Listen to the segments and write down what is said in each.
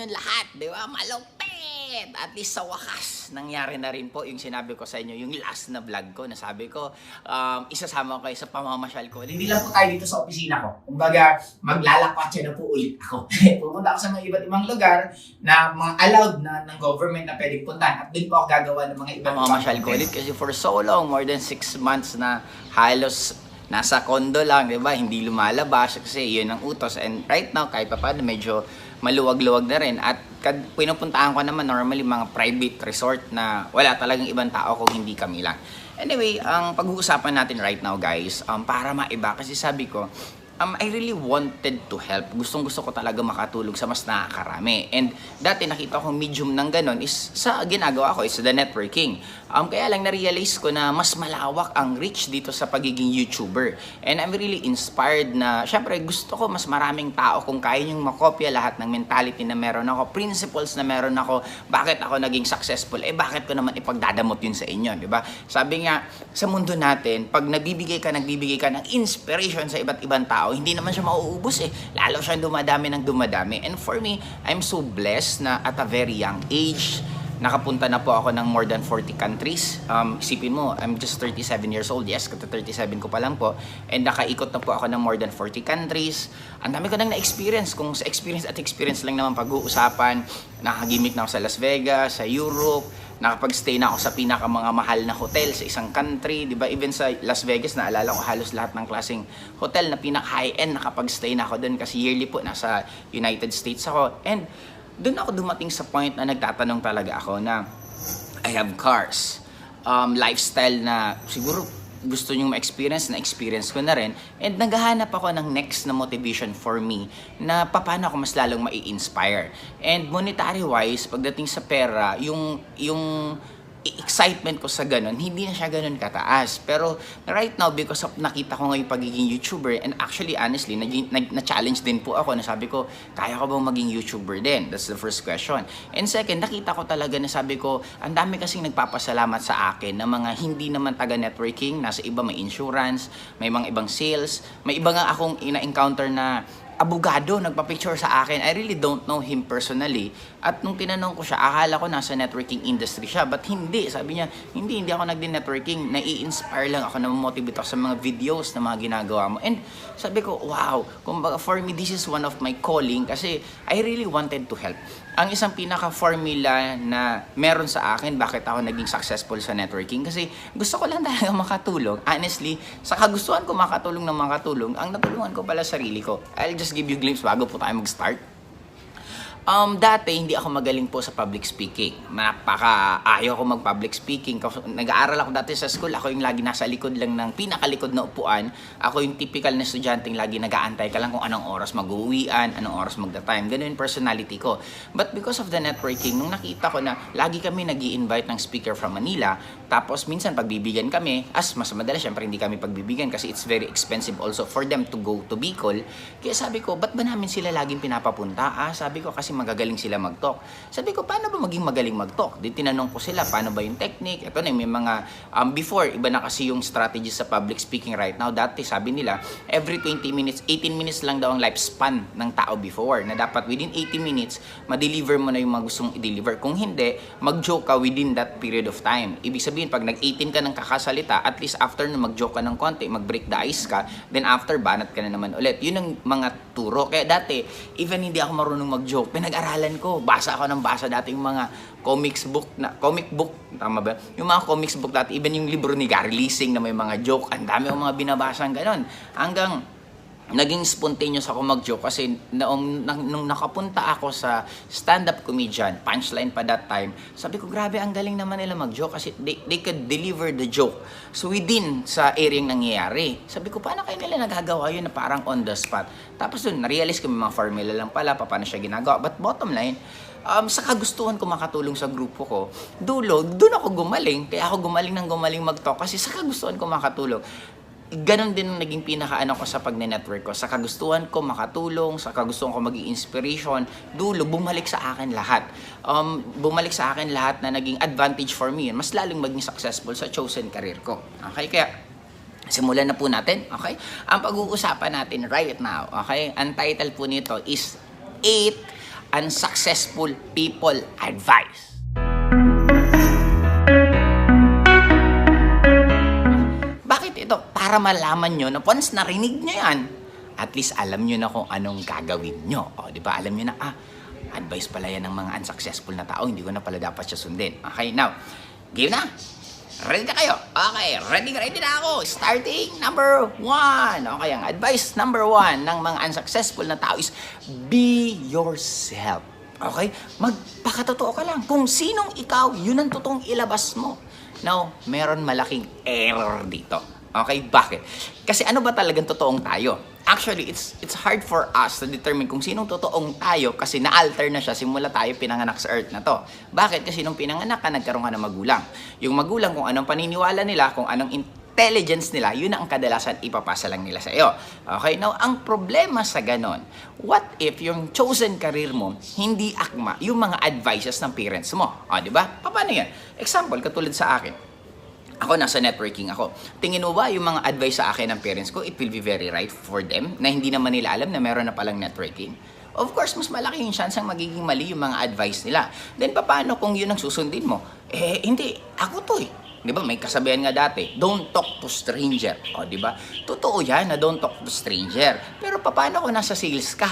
yung lahat, di ba? Malupit! At least sa wakas, nangyari na rin po yung sinabi ko sa inyo, yung last na vlog ko, na sabi ko, isasama ko kayo sa pamamasyal ko. Hindi lang po tayo dito sa opisina ko. Kumbaga, maglalakwatsa na po ulit ako. Pupunta ako sa mga iba't ibang lugar na mga allowed na ng government na pwedeng puntahan. At doon po ako gagawa ng mga ibang pamamasyal ko ulit. Kasi for so long, more than 6 months na halos nasa condo lang, di ba? Hindi lumalabas kasi yun ang utos. And right now, kahit pa paano, medyo maluwag-luwag na rin. At pinupuntahan ko naman normally mga private resort na wala talagang ibang tao kung hindi kami lang. Anyway, ang pag-uusapan natin right now, guys, para maiba, kasi sabi ko, I really wanted to help. Gustong-gusto ko talaga makatulong sa mas nakakarami. And dati nakita ko medium ng ganon is sa ginagawa ko is the networking. Kaya lang na-realize ko na mas malawak ang reach dito sa pagiging YouTuber. And I'm really inspired na, syempre gusto ko mas maraming tao kung kaya niyong makopya lahat ng mentality na meron ako, principles na meron ako, bakit ako naging successful, bakit ko naman ipagdadamot yun sa inyo, di ba? Sabi nga, sa mundo natin, pag nagbibigay ka ng inspiration sa iba't ibang tao, hindi naman siya mauubos lalo siyang dumadami ng dumadami. And for me, I'm so blessed na at a very young age, nakapunta na po ako ng more than 40 countries. Isipin mo, I'm just 37 years old. Yes, kata 37 ko pa lang po. And nakaikot na po ako ng more than 40 countries. Ang dami ko nang na-experience. Kung sa experience lang naman pag-uusapan, nakagimik na ako sa Las Vegas, sa Europe, nakapag-stay na ako sa pinaka mga mahal na hotel sa isang country, di ba? Even sa Las Vegas, naalala ko halos lahat ng klaseng hotel na pinaka high-end, nakapag-stay na ako doon kasi yearly po nasa United States ako. And doon ako dumating sa point na nagtatanong talaga ako na I have cars, lifestyle na siguro gusto nyong ma-experience, na-experience ko na rin, and naghahanap ako ng next na motivation for me na paano ako mas lalong mai-inspire. And monetary-wise, pagdating sa pera, yung excitement ko sa ganun, hindi na siya ganun kataas. Pero right now, because of nakita ko ngayong pagiging YouTuber, and actually, honestly, na-challenge din po ako, na sabi ko, kaya ko bang maging YouTuber din? That's the first question. And second, nakita ko talaga na sabi ko, ang dami kasing nagpapasalamat sa akin na mga hindi naman taga-networking, nasa iba may insurance, may mga ibang sales, may iba nga akong ina-encounter na abogado, nagpa-picture sa akin. I really don't know him personally. At nung tinanong ko siya, akala ko nasa networking industry siya. But hindi. Sabi niya, hindi ako nagdi-networking. Nai-inspire lang ako, na-motivate ako sa mga videos na mga ginagawa mo. And sabi ko, wow. Kumbaga, for me, this is one of my calling kasi I really wanted to help. Ang isang pinaka-formula na meron sa akin, bakit ako naging successful sa networking, kasi gusto ko lang talaga makatulong. Honestly, sa kagustuhan ko makatulong ng makatulong, ang natulungan ko pala sarili ko. I'll just give you a glimpse bago po tayo mag-start. Dati, hindi ako magaling po sa public speaking. Ayaw ko mag-public speaking. Nag-aaral ako dati sa school. Ako yung lagi nasa likod lang ng pinakalikod na upuan. Ako yung typical na estudyanteng lagi nag-aantay ka lang kung anong oras mag-uwian, anong oras magda-time. Ganun yung personality ko. But because of the networking, nung nakita ko na lagi kami nag-i-invite ng speaker from Manila, tapos minsan pagbibigyan kami, mas madalas syempre hindi kami pagbibigyan kasi it's very expensive also for them to go to Bicol. Kaya sabi ko, ba't ba namin sila laging pinapapunta? Sabi ko, kasi magagaling sila mag-talk. Sabi ko, paano ba maging magaling mag-talk? Di tinanong ko sila, paano ba yung technique? Ito na, may mga, before, iba na kasi yung strategy sa public speaking right now. Dati, sabi nila, every 20 minutes, 18 minutes lang daw ang lifespan ng tao before, na dapat within 80 minutes, ma-deliver mo na yung mga gustong i-deliver. Kung hindi, mag-joke ka within that period of time. Ibig sabihin, pag nag-18 ka ng kakasalita, at least after na mag-joke ka ng konti, mag-break the ice ka, then after, banat ka na naman ulit. Yun ang mga turo. Kaya dati, even hindi ako marunong mag-joke, pinag-aralan ko. Basa ako ng basa dati yung mga comic book, tama ba? Yung mga comics book dati, even yung libro ni Gary Lising na may mga joke, ang dami akong mga binabasang ganon. Hanggang naging spontaneous ako mag-joke kasi nung nakapunta ako sa stand-up comedian, punchline pa that time, sabi ko, grabe, ang galing naman nila mag-joke kasi they could deliver the joke. So within sa area yung nangyayari, sabi ko, paano kayo nila nagagawa yun na parang on the spot? Tapos dun, na-realize ko may mga formula lang pala, paano siya ginagawa. But bottom line, sa kagustuhan ko makatulong sa grupo ko, doon ako gumaling. Kaya ako gumaling mag-talk kasi sa kagustuhan ko makatulong. Ganon din ang naging pinaka-ano ko sa pag-network ko. Sa kagustuhan ko makatulong, sa kagustuhan ko maging inspiration, bumalik sa akin lahat. Bumalik sa akin lahat na naging advantage for me. Mas lalong maging successful sa chosen career ko. Okay, kaya simulan na po natin. Okay? Ang pag-uusapan natin right now, okay? Ang title po nito is 8 unsuccessful people advice. Bakit ito? Para malaman nyo na once narinig nyo yan, at least alam nyo na kung anong gagawin nyo. O, di ba? Alam nyo na, advice pala yan ng mga unsuccessful na tao, hindi ko na pala dapat siya sundin. Okay, now, game na? Ready na kayo? Okay, ready na ako. Starting number 1. Okay, ang advice number 1 ng mga unsuccessful na tao is be yourself. Okay? Magpakatotoo ka lang. Kung sinong ikaw, yun ang totoong ilabas mo. Now, meron malaking error dito. Okay, bakit? Kasi ano ba talagang totoong tayo? Actually, it's hard for us to determine kung sinong totoong tayo kasi na-alter na siya simula tayo pinanganak sa earth na to. Bakit? Kasi nung pinanganak ka, nagkaroon ka ng magulang. Yung magulang, kung anong paniniwala nila, kung anong intelligence nila, yun ang kadalasan ipapasa lang nila sa iyo. Okay? Now, ang problema sa ganon, what if yung chosen career mo, hindi akma yung mga advices ng parents mo? O, di ba? Paano yan? Example, katulad sa akin. Ako, nasa networking ako. Tingin mo ba yung mga advice sa akin ng parents ko, it will be very right for them na hindi naman nila alam na meron na palang networking? Of course, mas malaki yung chance ang magiging mali yung mga advice nila. Then, paano kung yun ang susundin mo? Hindi. Ako to eh. Di ba? May kasabihan nga dati, don't talk to stranger. O, di ba? Totoo yan na don't talk to stranger. Pero paano kung nasa sales ka?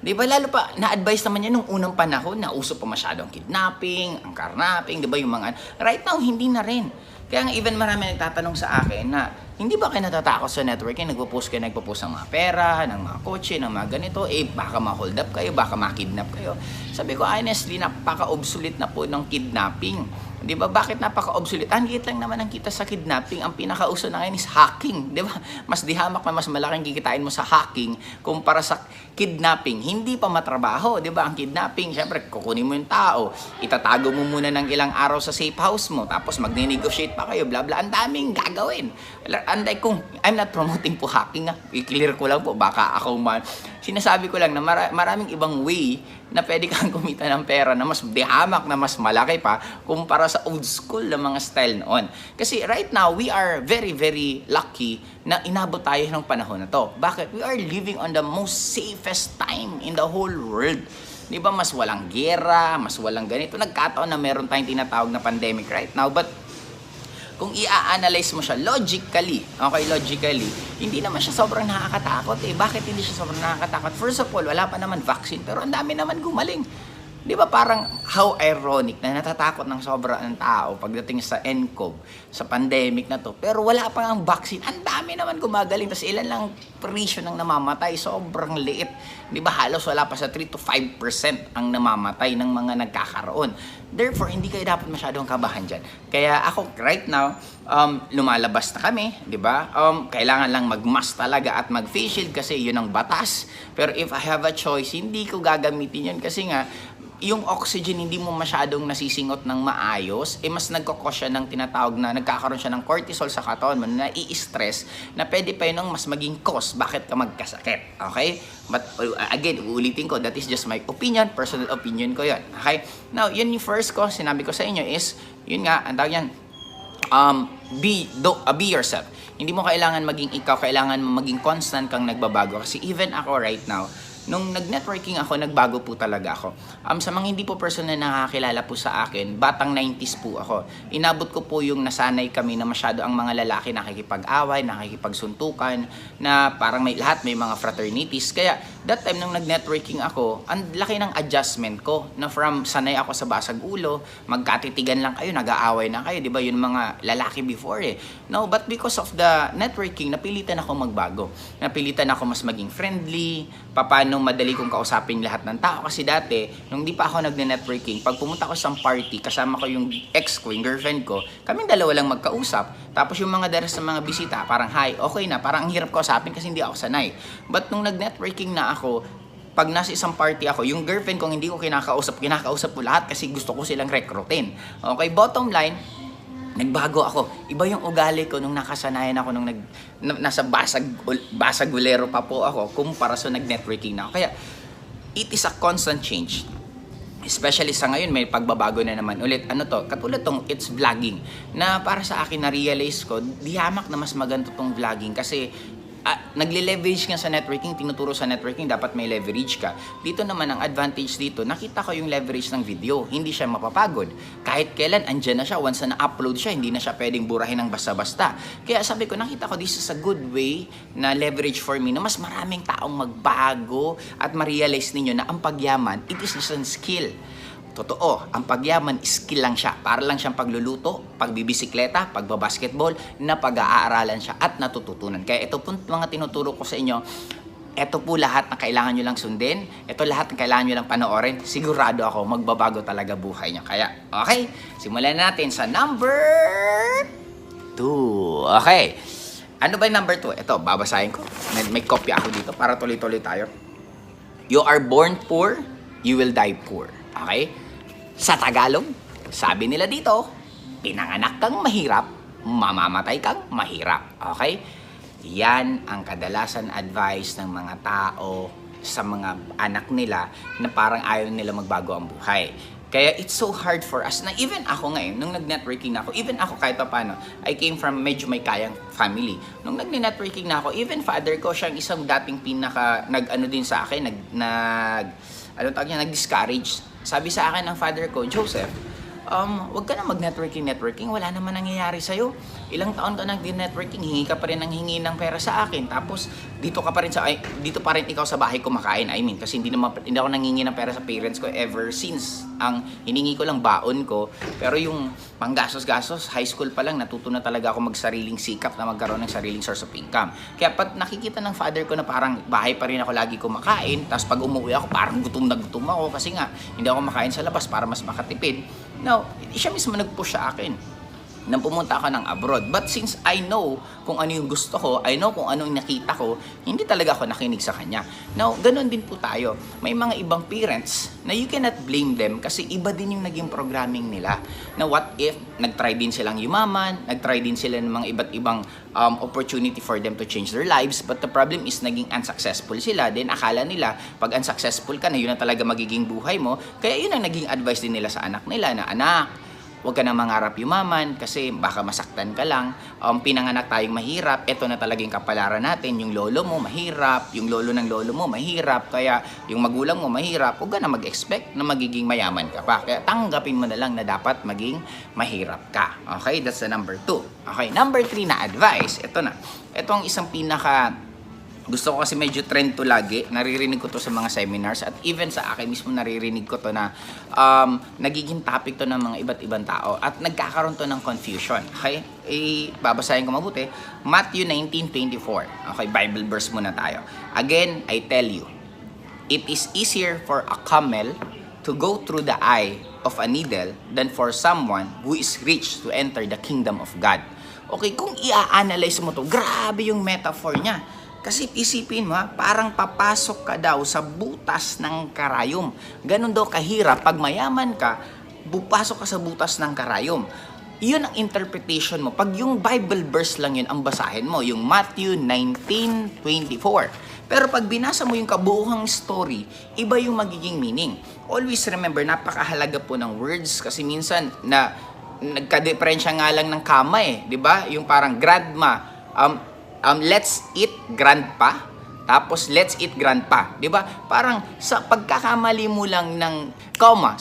Di ba? Lalo pa, na-advise naman yan nung unang panahon na uso pa masyadong kidnapping, ang carnapping, di ba? Yung mga, right now, hindi na rin. Kaya nga even marami nagtatanong sa akin na, hindi ba kayo natatakot sa networking? Nagpo-post ng mga pera, ng mga kotse, ng mga ganito. Baka ma-hold up kayo, baka ma-kidnap kayo. Sabi ko, honestly, napaka-obsolete na po ng kidnapping. Di ba? Bakit napaka-obsolete? Ang liit lang naman ang kita sa kidnapping. Ang pinakauso na ngayon is hacking. Di ba? Mas dihamak na mas malaking kikitain mo sa hacking kumpara sa kidnapping. Hindi pa matrabaho. Di ba? Ang kidnapping, syempre, kukunin mo yung tao. Itatago mo muna ng ilang araw sa safe house mo. Tapos mag-negotiate pa kayo. Bla bla. Ang daming gagawin. Anday kung, I'm not promoting po hacking. I-clear ko lang po. Baka ako sinasabi ko lang na maraming ibang way na pwede kang kumita ng pera na mas dihamak na mas malaki pa kumpara sa old school na mga style noon. Kasi right now, we are very, very lucky na inabot tayo ng panahon na to. Bakit? We are living on the most safest time in the whole world. Di ba? Mas walang gera, mas walang ganito. Nagkataon na meron tayong tinatawag na pandemic right now. But kung i-analyze mo siya logically, hindi naman siya sobrang nakakatakot eh. Bakit hindi siya sobrang nakakatakot? First of all, wala pa naman vaccine, pero ang dami naman gumaling. Di ba parang how ironic na natatakot ng sobra ng tao pagdating sa NCOV, sa pandemic na to. Pero wala pa ang vaccine. Ang dami naman gumagaling. Tapos ilan lang ratio ng namamatay. Sobrang liit. Di ba halos wala pa sa 3 to 5% ang namamatay ng mga nagkakaroon. Therefore, hindi kayo dapat masyadong kabahan dyan. Kaya ako right now, lumalabas na kami. Di ba? Kailangan lang mag-mask talaga at mag-face shield kasi yun ang batas. Pero if I have a choice, hindi ko gagamitin yun kasi nga, yung oxygen hindi mo masyadong nasisingot ng maayos, mas nagkakos siya ng tinatawag na nagkakaroon siya ng cortisol sa katawan mo na i-stress na pwede pa yun mas maging cause bakit ka magkasakit. Okay? But again, uulitin ko, that is just my opinion, personal opinion ko yun. Okay? Now, yun yung first ko, sinabi ko sa inyo is, yun nga, ang tawag yan, be yourself. Hindi mo kailangan maging ikaw, kailangan maging constant kang nagbabago. Kasi even ako right now, nung nag-networking ako, nagbago po talaga ako. Sa mga hindi po personal na nakakilala po sa akin, batang 90s po ako. Inabot ko po yung nasanay kami na masyado ang mga lalaki nakikipag-away, nakikipagsuntukan, na parang lahat may mga fraternities. Kaya that time nung nag-networking ako, ang laki ng adjustment ko na from sanay ako sa basag ulo, magkatitigan lang kayo, nag-aaway na kayo, di ba yun mga lalaki before eh. No, but because of the networking, napilitan ako magbago. Napilitan ako mas maging friendly, paano madali kong kausapin lahat ng tao. Kasi dati, nung di pa ako nagne-networking, pag pumunta ko sa party, kasama ko yung ex ko, yung girlfriend ko, kaming dalawa lang magkausap. Tapos yung mga daras ng mga bisita, parang hi, okay na, parang ang hirap kausapin kasi hindi ako sanay. But nung nag-networking na ako, pag nasa isang party ako, yung girlfriend kong hindi ko kinakausap ko lahat kasi gusto ko silang rekrutin. Okay, bottom line, nagbago ako. Iba yung ugali ko nung nakasanayan ako nung nasa basagulero pa po ako kumpara sa nag-networking na ako. Kaya, it is a constant change. Especially sa ngayon, may pagbabago na naman ulit. Katulad tong it's vlogging. Na para sa akin, na-realize ko, dihamak na mas maganda tong vlogging kasi nagle-leverage nga sa networking, tinuturo sa networking, dapat may leverage ka. Dito naman, ang advantage dito, nakita ko yung leverage ng video. Hindi siya mapapagod. Kahit kailan, andyan na siya. Once na na-upload siya, hindi na siya pwedeng burahin ng basta-basta. Kaya sabi ko, nakita ko, this is a good way na leverage for me na mas maraming taong magbago at ma-realize ninyo na ang pagyaman, it is just a skill. Totoo, ang pagyaman, skill lang siya. Para lang siyang pagluluto, pagbibisikleta, pagbabasketball, na pag-aaralan siya at natututunan. Kaya ito po mga tinuturo ko sa inyo, ito po lahat na kailangan nyo lang sundin, ito lahat na kailangan nyo lang panoorin, sigurado ako, magbabago talaga buhay nyo. Kaya, okay, simulan natin sa number 2. Okay, ano ba yung number 2? Ito, babasahin ko. May copy ako dito para tuloy-tuloy tayo. You are born poor, you will die poor. Okay? Sa Tagalog, sabi nila dito, pinanganak kang mahirap, mamamatay kang mahirap. Okay? Yan ang kadalasan advice ng mga tao sa mga anak nila na parang ayaw nila magbago ang buhay. Kaya it's so hard for us na even ako ngayon, nung nag-networking na ako, even ako kahit pa paano, I came from medyo may kayang family. Nung nag-networking na ako, even father ko, siyang isang dating nag-ano din sa akin, nag-discourage. Sabi sa akin ng father ko, Joseph, wag ka na mag-networking, wala naman nangyayari sa'yo. Ilang taon ka nag-networking, hingi ka pa rin ng hingi ng pera sa akin. Tapos, dito pa rin ikaw sa bahay kumakain. I mean, kasi hindi ako nangingi ng pera sa parents ko ever since. Ang hiningi ko lang baon ko. Pero yung panggastos-gastos, high school pa lang, natuto na talaga ako magsariling sikap na magkaroon ng sariling source of income. Kaya pat nakikita ng father ko na parang bahay pa rin ako lagi kumakain. Tapos pag umuwi ako, parang gutom na gutom ako kasi nga, hindi ako makain sa labas para mas makatipid. Now, siya mismo nag-push sa akin nang pumunta ako ng abroad. But since I know kung ano yung gusto ko, I know kung ano yung nakita ko, hindi talaga ako nakinig sa kanya. Now, ganun din po tayo. May mga ibang parents na you cannot blame them kasi iba din yung naging programming nila. Na what if, nag-try din silang yumaman, nag-try din sila ng mga iba't ibang opportunity for them to change their lives, but the problem is naging unsuccessful sila. Then akala nila, pag unsuccessful ka na, yun na talaga magiging buhay mo. Kaya yun ang naging advice din nila sa anak nila na, anak, huwag ka na mangarap yumaman kasi baka masaktan ka lang. Pinanganak tayong mahirap, ito na talagang kapalaran natin. Yung lolo mo mahirap, yung lolo ng lolo mo mahirap, kaya yung magulang mo mahirap, huwag ka na mag-expect na magiging mayaman ka pa. Kaya tanggapin mo na lang na dapat maging mahirap ka. Okay, that's the number 2. Okay, number 3 na advice, ito na. Ito ang isang gusto ko kasi medyo trend to lagi. Naririnig ko to sa mga seminars at even sa akin mismo naririnig ko to na nagiging topic to ng mga iba't ibang tao at nagkakaroon to ng confusion. Okay? Babasahin ko mabuti. Matthew 19:24. Okay, Bible verse muna tayo. Again, I tell you, it is easier for a camel to go through the eye of a needle than for someone who is rich to enter the kingdom of God. Okay, kung i-analyze mo to, grabe yung metaphor niya. Kasi isipin mo, parang papasok ka daw sa butas ng karayom. Ganon daw kahirap. Pag mayaman ka, bupasok ka sa butas ng karayom. Yun ang interpretation mo. Pag yung Bible verse lang yun ang basahin mo, yung Matthew 19:24. Pero pag binasa mo yung kabuuhang story, iba yung magiging meaning. Always remember, napakahalaga po ng words kasi minsan na nagka-diferensya nga lang ng kama eh. 'Di ba? Yung parang grandma, let's eat grandpa, tapos let's eat grandpa. 'Di ba? Parang sa pagkakamali mo lang ng comma,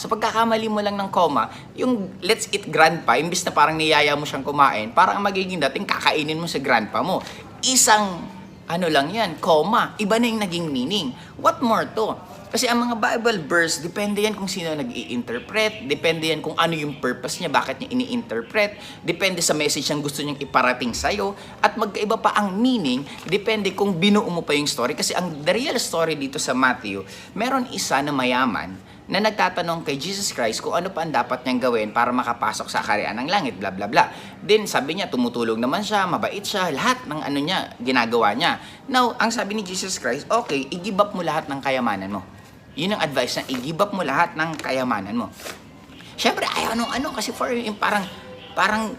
yung let's eat grandpa, imbis na parang niyaya mo siyang kumain, parang ang magiging dating kakainin mo sa grandpa mo. Isang lang yan, comma. Iba na yung naging meaning. What more to? Kasi ang mga Bible verse, depende yan kung sino nag-i-interpret, depende yan kung ano yung purpose niya, bakit niya ini-interpret, depende sa message ang gusto niyang iparating sa'yo, at magkaiba pa ang meaning, depende kung binuo mo pa yung story. Kasi the real story dito sa Matthew, meron isa na mayaman na nagtatanong kay Jesus Christ kung ano pa ang dapat niyang gawin para makapasok sa kaharian ng langit, bla bla bla. Then sabi niya, tumutulong naman siya, mabait siya, lahat ng ginagawa niya. Now, ang sabi ni Jesus Christ, okay, i-give up mo lahat ng kayamanan mo. Yun ang advice na i-give up mo lahat ng kayamanan mo. Siyempre, ayaw kasi for yung parang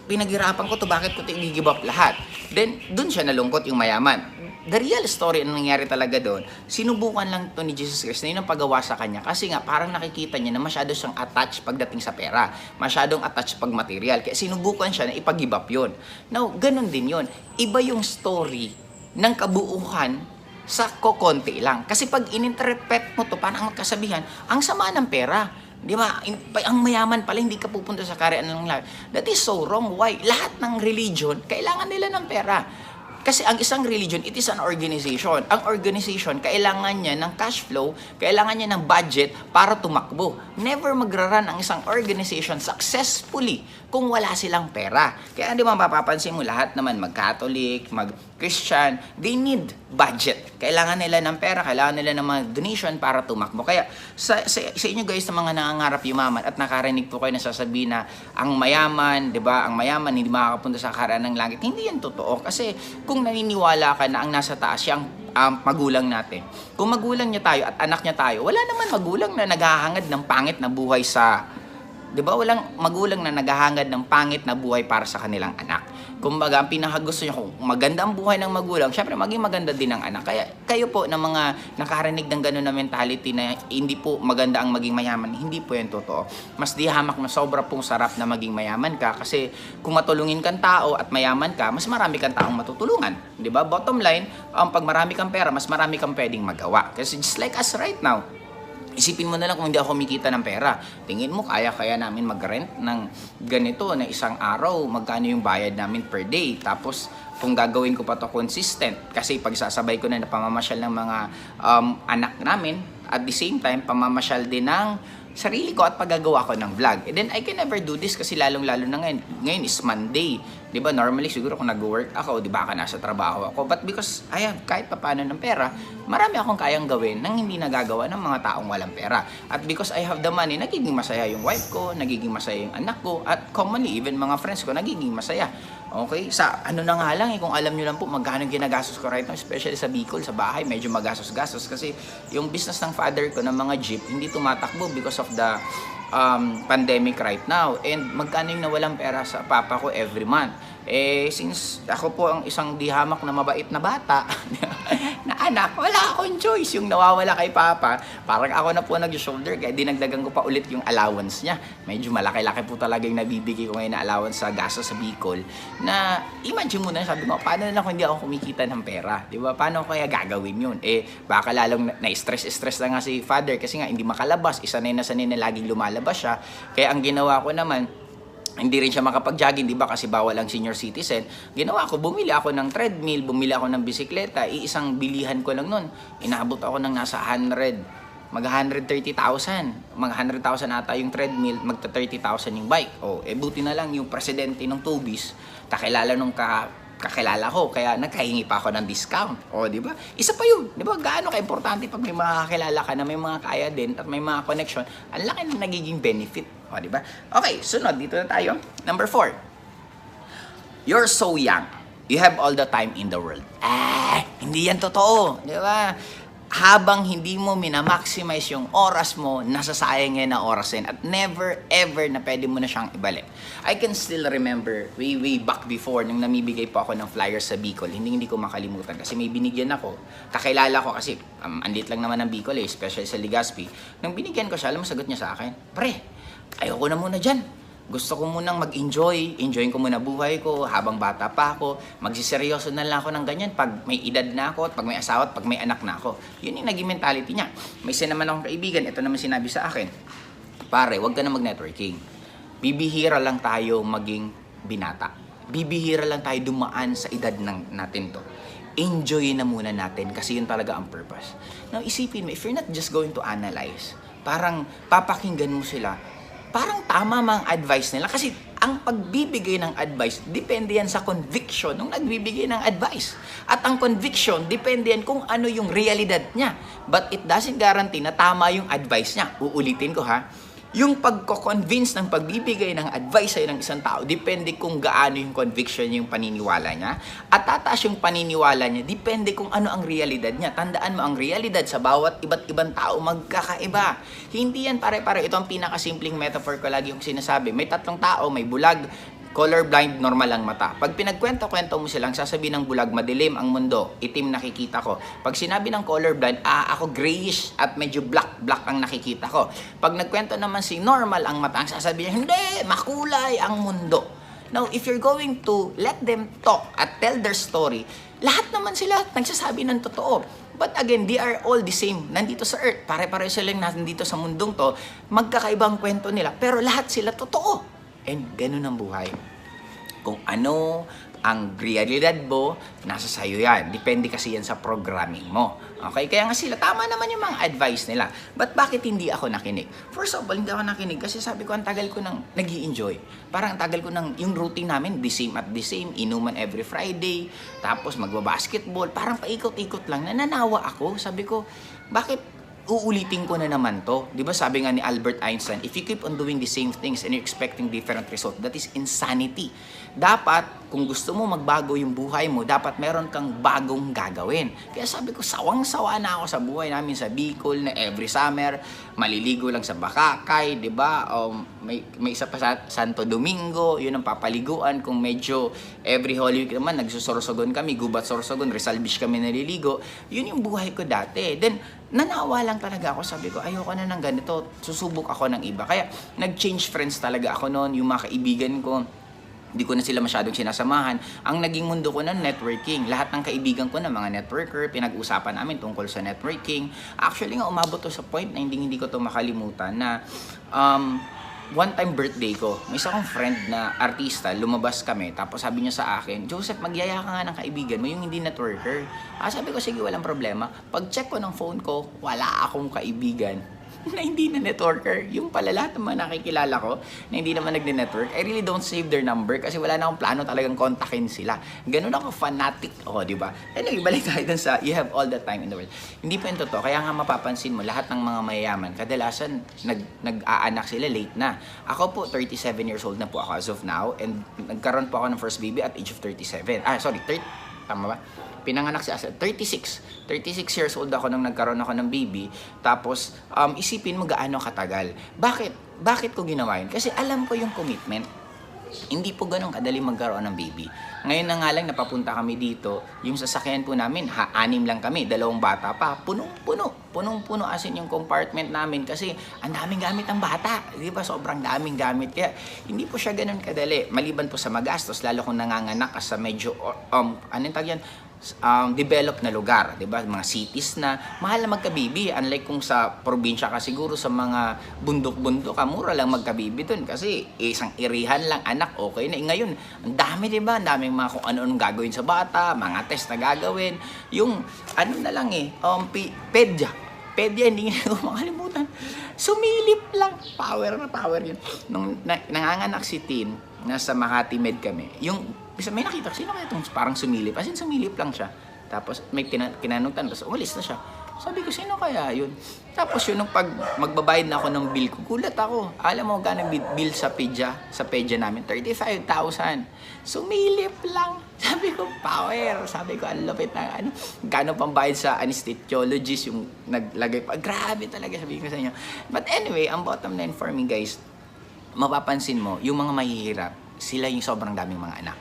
pinaghirapan ko to, bakit ko to i-give up lahat? Then, dun siya nalungkot yung mayaman. The real story ang nangyari talaga doon, sinubukan lang to ni Jesus Christ na yun ang paggawa sa kanya. Kasi nga, parang nakikita niya na masyado siyang attached pagdating sa pera. Masyadong attached pag material. Kaya sinubukan siya na ipag-give up yun. Now, ganun din yun. Iba yung story ng kabuuhan sa kokonti lang. Kasi pag ininterpret mo to, parang ang kasabihan, ang sama ng pera. Di ba? Ang mayaman pala, hindi ka pupunta sa kaharian ng lahat. That is so wrong. Why? Lahat ng religion, kailangan nila ng pera. Kasi ang isang religion, it is an organization. Ang organization, kailangan niya ng cash flow, kailangan niya ng budget para tumakbo. Never magraran ang isang organization successfully kung wala silang pera. Kaya di ba mapapansin mo lahat naman, mag-Catholic, mag-Christian, they need budget. Kailangan nila ng pera, kailangan nila ng mga donation para tumakbo. Kaya sa inyo guys na mga nangangarap yumaman at nakarinig po kayo na sasabihin na ang mayaman, di ba, ang mayaman hindi makakapunta sa kaharian ng langit. Hindi yan totoo. Kasi kung naniniwala ka na ang nasa taas siyang magulang natin. Kung magulang niya tayo at anak niya tayo, wala naman magulang na naghahangad ng pangit na buhay sa... Di ba? Walang magulang na naghahangad ng pangit na buhay para sa kanilang anak. Kumbaga, ang pinakagusto niya, kung maganda ang buhay ng magulang, syempre maging maganda din ang anak. Kaya kayo po na mga nakarinig ng gano'n na mentality na hindi po maganda ang maging mayaman, hindi po yan totoo. Mas di hamak na sobra pong sarap na maging mayaman ka kasi kung matulungin kang tao at mayaman ka, mas marami kang taong matutulungan. Di ba? Bottom line, pag marami kang pera, mas marami kang pwedeng magawa. Kasi just like us right now, isipin mo na lang kung hindi ako kumikita ng pera. Tingin mo, kaya namin mag-rent ng ganito na isang araw, magkano yung bayad namin per day. Tapos, kung gagawin ko pa to consistent, kasi pagsasabay ko na pamamasyal ng mga anak namin, at the same time, pamamasyal din ng sarili ko at paggagawa ko ng vlog. And then, I can never do this kasi lalong-lalo na ngayon. Ngayon is Monday. Di ba? Normally, siguro kung nag-work ako, di ba, nasa trabaho ako. But because I have kahit papaano ng pera, marami akong kayang gawin nang hindi nagagawa ng mga taong walang pera. At because I have the money, nagiging masaya yung wife ko, nagiging masaya yung anak ko, at commonly, even mga friends ko, nagiging masaya. Okay? Sa ano na nga lang, kung alam nyo lang po, magkano ginagastos ko right now, especially sa Bicol, sa bahay, medyo magastos-gastos. Kasi yung business ng father ko ng mga jeep, hindi tumatakbo because of the pandemic right now. And magkano yung nawalang pera sa papa ko every month. Eh, since ako po ang isang di hamak na mabait na bata, na anak, wala akong choice. Yung nawawala kay papa, parang ako na po nag-shoulder, kaya dinagdagan ko pa ulit yung allowance niya. Medyo malaki-laki po talaga yung nabibigay ko ngayon na allowance sa gasto sa Bicol. Na, imagine mo na, sabi ko, paano na kung hindi ako kumikita ng pera? Di ba? Paano kaya gagawin yun? Eh, baka lalong na-stress na nga si father kasi nga hindi makalabas. Sanay na laging lumalabas siya. Kaya ang ginawa ko naman, hindi rin siya makapag-jogging, di ba? Kasi bawal ang senior citizen. Ginawa ko, bumili ako ng treadmill, bumili ako ng bisikleta. Iisang bilihan ko lang nun. Inabot ako ng nasa 130,000. Mag 100,000 ata yung treadmill, magta 30,000 yung bike. Oh, eh buti na lang yung presidente ng Tubis, kakilala nung kakilala ko, kaya nagkahingi pa ako ng discount. O, di ba? Isa pa yun. Di ba? Gaano ka-importante pag may mga kakilala ka na may mga kaya din at may mga connection, ang laki ng nagiging benefit. O, di ba? Okay, sunod. Dito na tayo. Number 4. You're so young. You have all the time in the world. Hindi yan totoo. Di ba? Habang hindi mo minamaximize yung oras mo, nasasayang yan na oras yan at never ever na pwede mo na siyang ibalik. I can still remember way back before nung namibigay po ako ng flyers sa Bicol, hindi ko makalimutan kasi may binigyan ako. Kakilala ko kasi andit lang naman ng Bicol especially sa Legazpi. Nung binigyan ko siya, alam mo sagot niya sa akin, "Pre, ayoko na muna dyan. Gusto ko munang enjoyin ko muna buhay ko habang bata pa ako, magsiseryoso na lang ako ng ganyan pag may edad na ako at pag may asawa at pag may anak na ako." Yun yung naging mentality niya. May isa naman akong kaibigan, ito naman sinabi sa akin, "Pare, wag ka na mag-networking. Bibihira lang tayo maging binata. Bibihira lang tayo dumaan sa edad natin to. Enjoy na muna natin kasi yun talaga ang purpose." Now, isipin mo, if you're not just going to analyze, parang papakinggan mo sila, parang tama mang advice nila kasi ang pagbibigay ng advice, depende yan sa conviction ng nagbibigay ng advice. At ang conviction, depende yan kung ano yung realidad niya. But it doesn't guarantee na tama yung advice niya. Uulitin ko ha. Yung pagko-convince ng pagbibigay ng advice sa'yo ng isang tao, depende kung gaano yung conviction niya, yung paniniwala niya. At tataas yung paniniwala niya, depende kung ano ang realidad niya. Tandaan mo, ang realidad sa bawat iba't ibang tao magkakaiba. Hindi yan pare-pare. Ito ang pinakasimpleng metaphor ko lagi yung sinasabi. May tatlong tao, may bulag, colorblind, normal ang mata. Pag pinagkwento-kwento mo silang, sasabihin ng bulag, madilim ang mundo, itim nakikita ko. Pag sinabi ng colorblind, ako grayish at medyo black ang nakikita ko. Pag nagkwento naman si normal ang mata, ang sasabihin, hindi, makulay ang mundo. Now, if you're going to let them talk at tell their story, lahat naman sila nagsasabi ng totoo. But again, they are all the same. Nandito sa earth, pare-pareho silang nandito sa mundong to, magkakaibang kwento nila, pero lahat sila totoo. And ganun ang buhay. Kung ano ang realidad mo, nasa sayo yan. Depende kasi yan sa programming mo. Okay? Kaya nga sila, tama naman yung mga advice nila. But bakit hindi ako nakinig? First of all, hindi ako nakinig kasi sabi ko, ang tagal ko nang nag-i-enjoy. Parang ang tagal ko nang, yung routine namin, the same at the same, inuman every Friday, tapos magbabasketball, parang paikot-ikot lang, nananawa ako. Sabi ko, bakit uulitin ko na naman to? Di ba sabi nga ni Albert Einstein, if you keep on doing the same things and you're expecting different result, that is insanity. Dapat, kung gusto mo magbago yung buhay mo, dapat meron kang bagong gagawin. Kaya sabi ko, sawang-sawa na ako sa buhay namin sa Bicol na every summer, maliligo lang sa Bakakay, di ba? May isa pa sa Santo Domingo, yun ang papaliguan. Kung medyo every Holy Week naman, nagsusorsogon kami, Gubat Sorsogon, Rizal Beach kami naliligo. Yun yung buhay ko dati. Then, nanawa lang talaga ako. Sabi ko, ayoko na ng ganito. Susubok ako ng iba. Kaya, nag-change friends talaga ako noon. Yung mga kaibigan ko, hindi ko na sila masyadong sinasamahan. Ang naging mundo ko na networking. Lahat ng kaibigan ko na mga networker, pinag-usapan namin tungkol sa networking. Actually nga, umabot to sa point na hindi ko to makalimutan na one time birthday ko, may isa kong friend na artista, lumabas kami, tapos sabi niya sa akin, Joseph, magyaya ka nga ng kaibigan mo, yung hindi networker. Sabi ko, sige, walang problema. Pag check ko ng phone ko, wala akong kaibigan na hindi na networker. Yung pala lahat ng mga nakikilala ko na hindi naman nagne-network, I really don't save their number kasi wala na akong plano talagang kontakin sila. Ganun ako fanatic. O, di ba? Anyway, balik tayo dun sa you have all the time in the world. Hindi po yung totoo. Kaya nga mapapansin mo, lahat ng mga mayayaman, kadalasan nag-aanak sila late na. Ako po, 37 years old na po ako as of now and nagkaroon po ako ng first baby at age of 37. Tama ba? Pinanganak siya 36 years old ako nung nagkaroon ako ng baby. Tapos, isipin mo gaano katagal. Bakit ko ginawa yun? Kasi alam ko yung commitment. Hindi po ganun kadali magkaroon ng baby. Ngayon na nga lang napapunta kami dito, yung sasakyan po namin, 6 lang kami, 2 bata pa, punong-puno as in yung compartment namin kasi ang daming gamit ng bata, di ba? Sobrang daming gamit. Kaya hindi po siya ganun kadali. Maliban po sa magastos, lalo kung nanganganak ka sa medyo, anong tawag yan? Developed na lugar, 'di ba? Mga cities na mahal na magkabibi, unlike kung sa probinsya ka siguro sa mga bundok-bundok, mura lang magkabibi doon kasi isang irihan lang anak, okay na. Ngayon, ang dami, 'di ba? Ang daming mga kung ano-anong gagawin sa bata, mga test na gagawin. Yung ano na lang pedya, hindi ko makalimutan. Sumilip lang, power yun. Nung nanganganak si Tin, nasa Makati Med kami, may nakita ko, sino kaya itong parang sumilip? As in, sumilip lang siya. Tapos may kinanungtan, tapos umalis na siya. Sabi ko, sino kaya yun? Tapos yun, nung pag magbabayad na ako ng bill ko, gulat ako. Alam mo, gano'ng bill sa pedya namin? 35,000. Sumilip lang. Sabi ko, power. Sabi ko, ang lupit na gano'ng pambayad sa anesthesiologist yung naglagay pa. Grabe talaga, sabi ko sa inyo. But anyway, ang bottom line for me, guys, mapapansin mo, yung mga mahihirap, sila yung sobrang daming mga anak.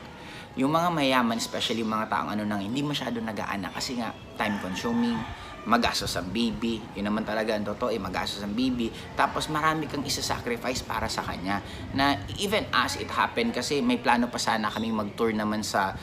Yung mga mayaman, especially yung mga taong hindi masyado nag-aanak kasi nga time consuming, magastos ang baby, yun naman talaga ang totoo, magastos ang baby, tapos marami kang isa-sacrifice para sa kanya, na even as it happened, kasi may plano pa sana kaming mag-tour naman sa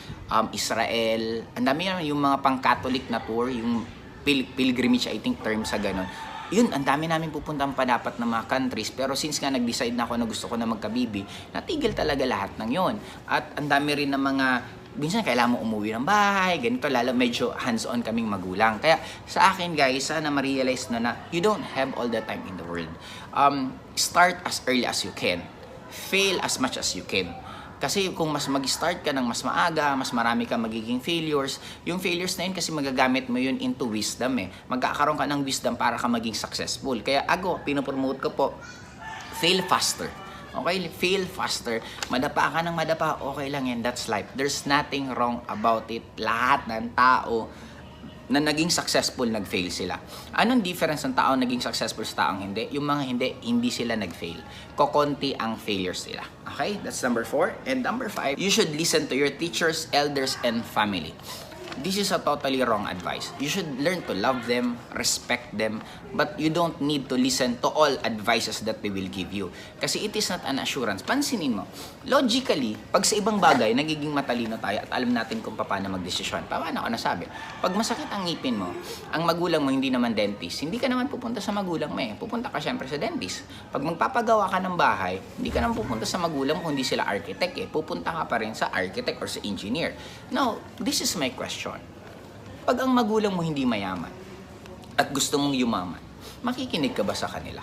Israel, ang dami naman yung mga pang-Catholic na tour, yung pilgrimage, I think term sa ganon. Yun, ang dami namin pupuntahan pa dapat ng mga countries. Pero since nga nag-decide na ako na gusto ko na magkabibi, natigil talaga lahat ng yon. At ang dami rin ng mga, minsan kailangan mo umuwi ng bahay, ganito, lalo medyo hands-on kaming magulang. Kaya sa akin guys, sana ma-realize na you don't have all the time in the world. Start as early as you can. Fail as much as you can. Kasi kung mas mag-start ka ng mas maaga, mas marami kang magiging failures. Yung failures na yun kasi magagamit mo yun into wisdom Magkakaroon ka ng wisdom para ka maging successful. Kaya pinopromote ko po, fail faster. Okay? Fail faster. Madapa ka ng madapa, okay lang yan. That's life. There's nothing wrong about it. Lahat ng tao na naging successful, nag-fail sila. Anong difference ng tao naging successful sa taong hindi? Yung mga hindi sila nag-fail. Kokonti ang failures nila. Okay? That's number 4. And number 5, you should listen to your teachers, elders, and family. this is a totally wrong advice. You should learn to love them, respect them, but you don't need to listen to all advices that they will give you. Kasi it is not an assurance. Pansinin mo, logically, pag sa ibang bagay, nagiging matalino tayo at alam natin kung paano magdesisyon. Paano ako nasabi? Pag masakit ang ngipin mo, ang magulang mo hindi naman dentist, hindi ka naman pupunta sa magulang mo eh. Pupunta ka syempre sa dentist. Pag magpapagawa ka ng bahay, hindi ka naman pupunta sa magulang mo kung hindi sila architect eh. Pupunta ka pa rin sa architect or sa engineer. Now, this is my question. Pag ang magulang mo hindi mayaman at gusto mong yumaman, makikinig ka ba sa kanila?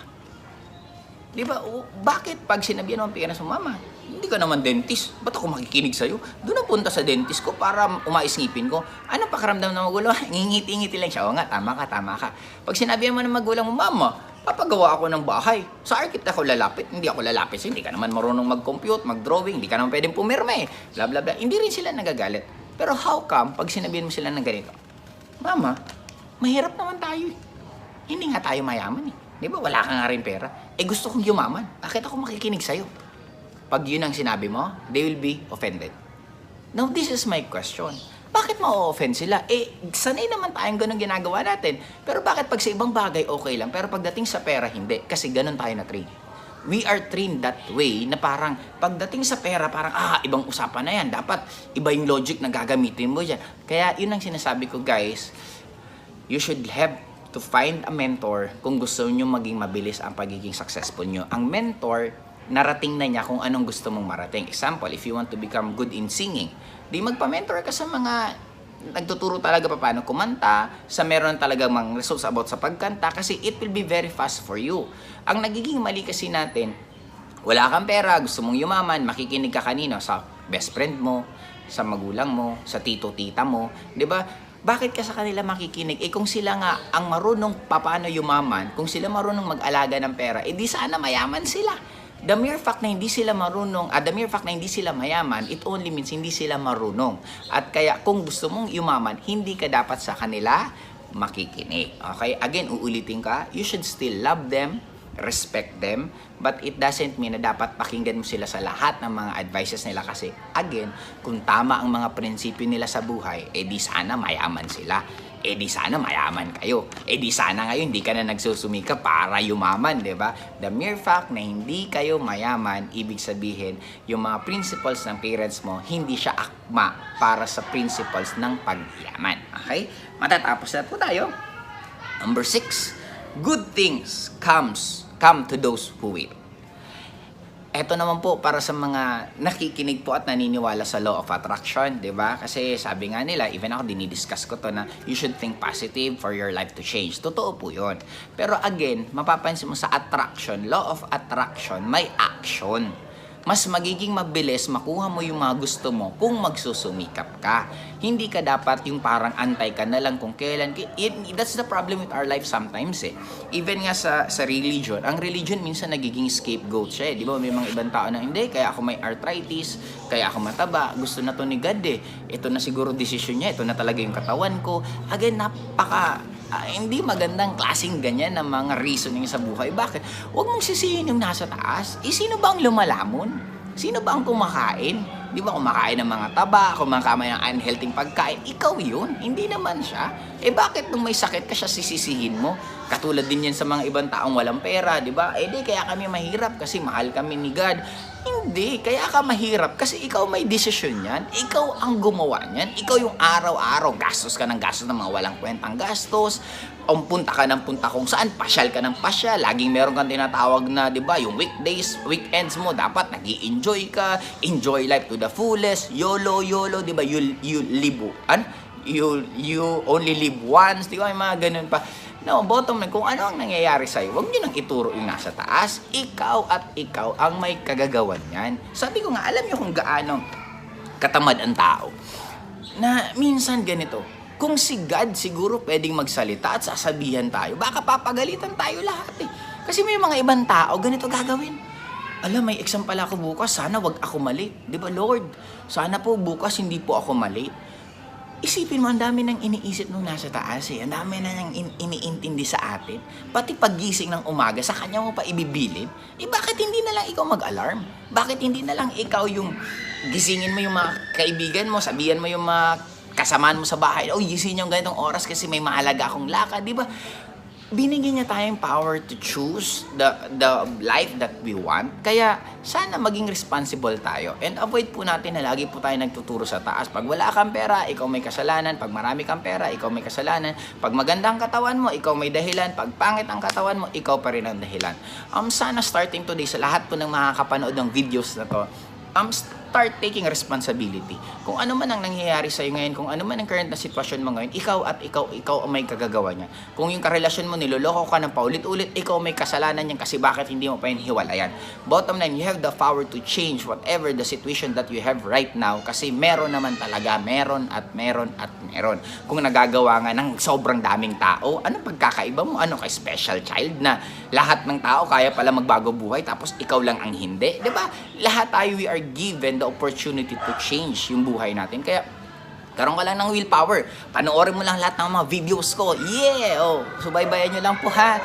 Di ba? Bakit pag sinabihan mo ang parents mo, mama, hindi ka naman dentist, ba't ako makikinig sa'yo? Doon na punta sa dentist ko para umais ngipin ko. Ano pakiramdam ng magulang? Ngingiti-ngiti lang siya. O nga, tama ka. Pag sinabihan mo ng magulang mo, mama, papagawa ako ng bahay. Sa architect ako lalapit, hindi ako lalapit. Hindi ka naman marunong mag-compute, mag-drawing, hindi ka naman pwedeng pumirma eh. Bla bla bla. Hindi rin sila nagagalit. Pero how come, pag sinabihan mo sila ng ganito, mama, mahirap naman tayo eh. Hindi nga tayo mayaman eh. Di ba, wala ka nga rin pera. Eh gusto kong yumaman. Bakit ako makikinig sa'yo? Pag yun ang sinabi mo, they will be offended. Now, this is my question. Bakit ma-offend sila? Eh, sanay naman tayong ganun ginagawa natin. Pero bakit pag sa ibang bagay okay lang, pero pagdating sa pera, hindi. Kasi ganun tayo na-train. We are trained that way na parang pagdating sa pera, parang ibang usapan na yan. Dapat iba yung logic na gagamitin mo dyan. Kaya yun ang sinasabi ko guys, you should have to find a mentor kung gusto nyo maging mabilis ang pagiging successful nyo. Ang mentor, narating na niya kung anong gusto mong marating. Example, if you want to become good in singing, di magpa-mentor ka sa mga nagtuturo talaga paano kumanta, sa meron talaga mga results about sa pagkanta kasi it will be very fast for you. Ang nagiging mali kasi natin, wala kang pera, gusto mong yumaman, makikinig ka kanino? Sa best friend mo, sa magulang mo, sa tito-tita mo, di ba? Bakit ka sa kanila makikinig? Eh kung sila nga ang marunong paano yumaman, kung sila marunong mag-alaga ng pera, eh di sana mayaman sila. The mere fact na hindi sila mayaman, it only means hindi sila marunong. At kaya kung gusto mong yumaman, hindi ka dapat sa kanila makikinig. Okay? Again, uulitin ka, you should still love them, respect them, but it doesn't mean na dapat pakinggan mo sila sa lahat ng mga advices nila kasi, again, kung tama ang mga prinsipyo nila sa buhay, eh di sana mayaman sila. Eh di sana mayaman kayo. Eh di sana ngayon hindi ka na nagsusumika para yumaman, di ba? The mere fact na hindi kayo mayaman, ibig sabihin, yung mga principles ng parents mo, hindi siya akma para sa principles ng pagyaman. Okay? Matatapos na po tayo. Number 6, good things come to those who wait. Ito naman po para sa mga nakikinig po at naniniwala sa law of attraction, di ba? Kasi sabi nga nila, even ako dinidiscuss ko to na you should think positive for your life to change. Totoo po yun. Pero again, mapapansin mo sa attraction, law of attraction, may action. Mas magiging mabilis makuha mo yung mga gusto mo kung magsusumikap ka. Hindi ka dapat yung parang antay ka na lang kung kailan. That's the problem with our life sometimes eh. Even nga sa religion, ang religion minsan nagiging scapegoat siya eh. Di ba may mga ibang tao na hindi, kaya ako may arthritis, kaya ako mataba, gusto na to ni God eh. Ito na siguro desisyon niya, ito na talaga yung katawan ko. Again, hindi magandang klaseng ganyan ng mga reasoning sa buhay. Bakit? Huwag mong sisihin yung nasa taas. Eh, sino ba ang lumalamon? Sino ba ang kumakain? Di ba kumakain ng mga taba, kumakain ng unhealthy pagkain? Ikaw yun, hindi naman siya. Eh bakit nung may sakit ka siya sisisihin mo? Katulad din yan sa mga ibang taong walang pera, di ba? Eh di, kaya kami mahirap kasi mahal kami ni God. Hindi, kaya ka mahirap kasi ikaw may desisyon yan. Ikaw ang gumawa niyan. Ikaw yung araw-araw gastos ka ng mga walang kwentang gastos. Punta ka ng punta kung saan, pasyal ka ng pasyal. Laging meron kang tinatawag na, di ba, yung weekdays, weekends mo, dapat nag-i-enjoy ka, enjoy life to the fullest, YOLO, di ba, you only live once, di ba, yung mga ganun pa. No, bottom line, kung ano ang nangyayari sa'yo, huwag nyo nang ituro yung nasa taas. Ikaw at ikaw ang may kagagawan yan. Sabi ko nga, alam nyo kung gaano katamad ang tao. Na minsan ganito, kung si God siguro pwedeng magsalita at sasabihan tayo, baka papagalitan tayo lahat eh. Kasi may mga ibang tao, ganito gagawin. Alam, may exam pala ako bukas, sana wag ako mali. Di ba, Lord? Sana po bukas hindi po ako mali. Isipin mo, ang dami nang iniisip nung nasa taas eh. Ang dami na nang iniintindi sa atin. Pati paggising ng umaga, sa kanya mo pa ibibilin. Eh bakit hindi na lang ikaw mag-alarm? Bakit hindi na lang ikaw yung gisingin mo yung mga kaibigan mo, sabihan mo yung mga kasamaan mo sa bahay, gising niyo ganitong oras kasi may mahalaga akong lakad, di ba? Binigyan niya tayong power to choose the life that we want. Kaya sana maging responsible tayo and avoid po natin na lagi po tayo nagtuturo sa taas. Pag wala kang pera, ikaw may kasalanan. Pag marami kang pera, ikaw may kasalanan. Pag maganda ang katawan mo, ikaw may dahilan. Pag pangit ang katawan mo, ikaw pa rin ang dahilan. Sana starting today sa lahat po ng makakapanood ng videos na to, start taking responsibility. Kung ano man ang nangyayari sa iyo ngayon, kung ano man ang current na sitwasyon mo ngayon, ikaw ang may kagagawa niya. Kung yung karelasyon mo niloloko ka ng paulit-ulit, ikaw may kasalanan niyan kasi bakit hindi mo pa yun hiwalayan. Bottom line, you have the power to change whatever the situation that you have right now kasi meron naman talaga, meron at meron at meron. Kung nagagawa nga ng sobrang daming tao, ano pagkakaiba mo? Ano ka special child na lahat ng tao kaya pala magbago buhay tapos ikaw lang ang hindi? 'Di ba? Lahat tayo we are given the opportunity to change yung buhay natin. Kaya, karoon ka lang ng willpower. Panoorin mo lang lahat ng mga videos ko. Yeah! Subaybayan nyo lang po ha.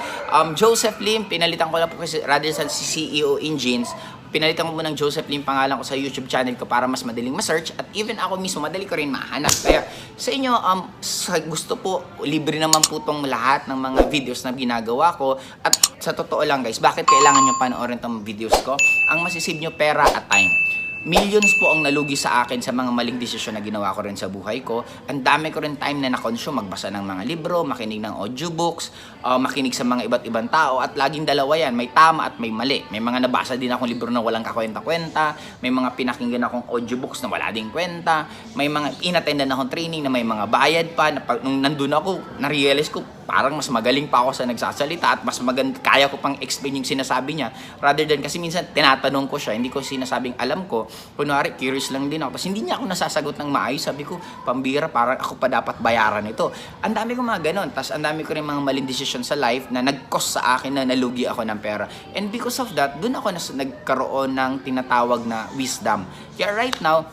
Joseph Lim, pinalitan ko lang po kasi rather sa CEO Engines, pinalitan ko mo ng Joseph Lim pangalan ko sa YouTube channel ko para mas madaling ma-search at even ako mismo madali ko rin mahanap. Kaya sa inyo, sa gusto po, libre naman po tong lahat ng mga videos na ginagawa ko at sa totoo lang guys, bakit kailangan nyo panoorin tong videos ko? Ang masisave nyo pera at time. Millions po ang nalugi sa akin sa mga maling desisyon na ginawa ko rin sa buhay ko. Ang dami ko rin time na na-consume, magbasa ng mga libro, makinig ng audiobooks, makinig sa mga iba't ibang tao at laging dalawa yan, may tama at may mali. May mga nabasa din akong libro na walang kakwenta-kwenta, may mga pinakinggan akong audiobooks na wala ding kwenta, may mga inattendan akong training na may mga bayad pa. Nung nandun ako, na-realize ko, parang mas magaling pa ako sa nagsasalita at mas kaya ko pang explain yung sinasabi niya rather than kasi minsan tinatanong ko siya, hindi ko sinasabing alam ko, kunwari curious lang din ako tapos hindi niya ako nasasagot ng maayos, sabi ko pambira, parang ako pa dapat bayaran ito. Ang dami ko mga ganon, tapos ang dami ko rin mga maling decision sa life na nag-cost sa akin na nalugi ako ng pera and because of that, dun ako nagkaroon ng tinatawag na wisdom. Kaya right now,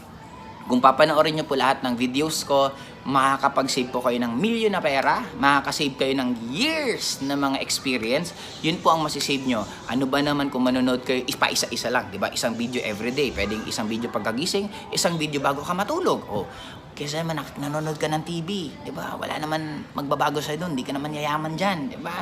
kung papanoorin nyo po lahat ng videos ko, makakapag-save po kayo ng milyon na pera, makakasave kayo ng years na mga experience, yun po ang masisave nyo. Ano ba naman kung manonood kayo, isa-isa lang, di ba? Isang video everyday, pwedeng isang video pagkagising, isang video bago ka matulog. Kesa naman nanonood ka ng TV, di ba? Wala naman magbabago sa'yo doon, di ka naman yayaman dyan, di ba?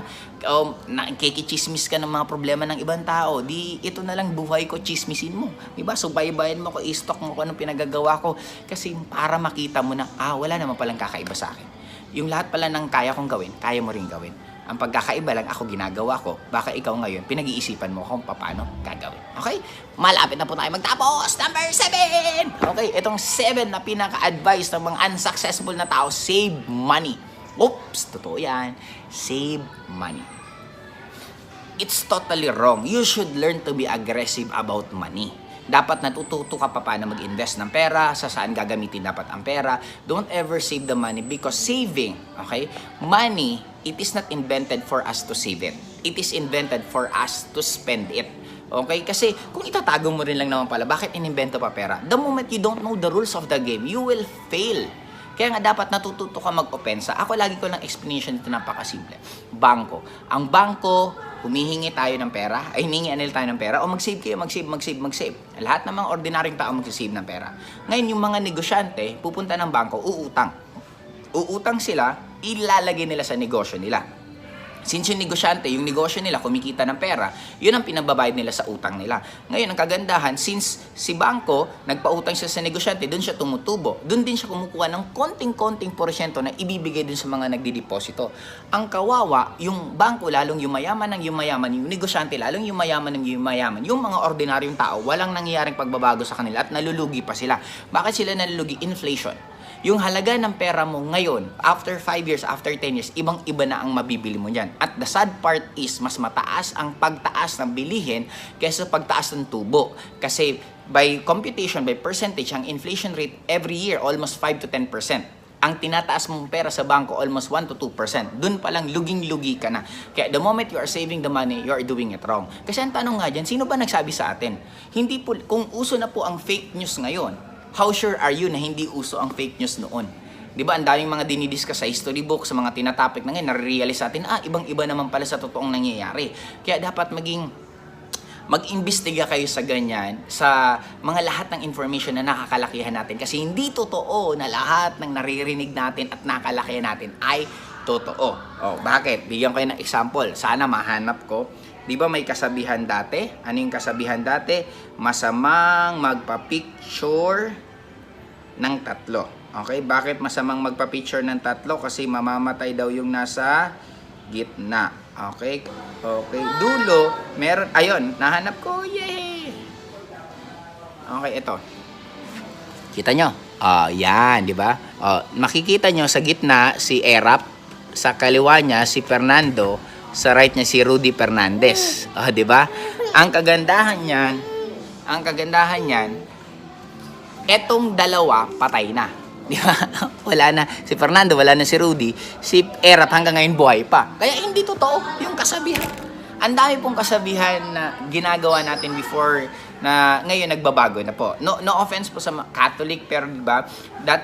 Nakikichismis ka ng mga problema ng ibang tao, di ito na lang buhay ko, chismisin mo, di ba? So baybayin mo ko, i-stock mo ko anong pinagagawa ko, kasi para makita mo na, wala naman palang kakaiba sa akin. Yung lahat pala ng kaya kong gawin, kaya mo rin gawin. Ang pagkakaiba lang ako ginagawa ko, baka ikaw ngayon, pinag-iisipan mo kung paano gagawin. Okay? Malapit na po tayo magtapos. Number 7! Okay, itong 7 na pinaka-advice ng mga unsuccessful na tao, save money. Oops, totoo yan. Save money. It's totally wrong. You should learn to be aggressive about money. Dapat natututo ka pa paano mag-invest ng pera, sa saan gagamitin dapat ang pera. Don't ever save the money because saving, okay? Money, it is not invented for us to save it. It is invented for us to spend it. Okay? Kasi kung itatago mo rin lang naman pala, bakit inimbento pa pera? The moment you don't know the rules of the game, you will fail. Kaya nga dapat natututo ka mag-opensa. Ako lagi ko lang explanation dito, napakasimple. Bangko. Ang bangko, humihingi tayo ng pera, hiningian nila tayo ng pera, o mag-save kayo, mag-save. Lahat ng mga ordinaryong tao mag-save ng pera. Ngayon, yung mga negosyante, pupunta ng bangko, uutang. Uutang sila, ilalagay nila sa negosyo nila. Since yung negosyante, yung negosyo nila, kumikita ng pera, yun ang pinagbabayad nila sa utang nila. Ngayon, ang kagandahan, since si bangko, nagpautang siya sa negosyante, doon siya tumutubo. Doon din siya kumukuha ng konting-konting porsyento na ibibigay dun sa mga nagdideposito. Ang kawawa, yung bangko, lalong yumayaman ng yumayaman, yung negosyante, lalong yumayaman ng yumayaman. Yung mga ordinaryong tao, walang nangyayaring pagbabago sa kanila at nalulugi pa sila. Bakit sila nalulugi? Inflation. Yung halaga ng pera mo ngayon, after 5 years, after 10 years, ibang-iba na ang mabibili mo dyan. At the sad part is, mas mataas ang pagtaas ng bilihin kaysa pagtaas ng tubo. Kasi by computation, by percentage, ang inflation rate every year, almost 5 to 10%. Ang tinataas mong pera sa bangko, almost 1 to 2%. Doon palang luging-lugi ka na. Kaya the moment you are saving the money, you are doing it wrong. Kasi ang tanong nga dyan, sino ba nagsabi sa atin? Hindi po, kung uso na po ang fake news ngayon, how sure are you na hindi uso ang fake news noon? Di ba, ang daming mga dinidiscuss sa history book, sa mga tinatopic na ngayon, nare-realize natin, ibang-iba naman pala sa totoong nangyayari. Kaya dapat maging mag-imbestiga kayo sa ganyan, sa mga lahat ng information na nakakalakihan natin. Kasi hindi totoo na lahat ng naririnig natin at nakakalakihan natin ay totoo. Oh, bakit? Bigyan ko kayo ng example. Sana mahanap ko. Di ba may kasabihan dati? Ano yung kasabihan dati? Masamang magpa-picture ng tatlo. Okay? Bakit masamang magpa-picture ng tatlo? Kasi mamamatay daw yung nasa gitna. Okay? Okay. Dulo, meron, ayun, nahanap ko. Yay! Okay, ito. Kita nyo? Yan, di ba? Makikita nyo sa gitna si Erap, sa kaliwa niya si Fernando, sa right niya si Rudy Fernandez. Di ba? Ang kagandahan niyan, etong dalawa patay na. Di ba? Wala na si Fernando, wala na si Rudy. Si Erap hanggang ngayon buhay pa. Kaya hindi totoo yung kasabihan. Ang dami pong kasabihan na ginagawa natin before na ngayon nagbabago na po. No offense po sa Catholic, pero di ba?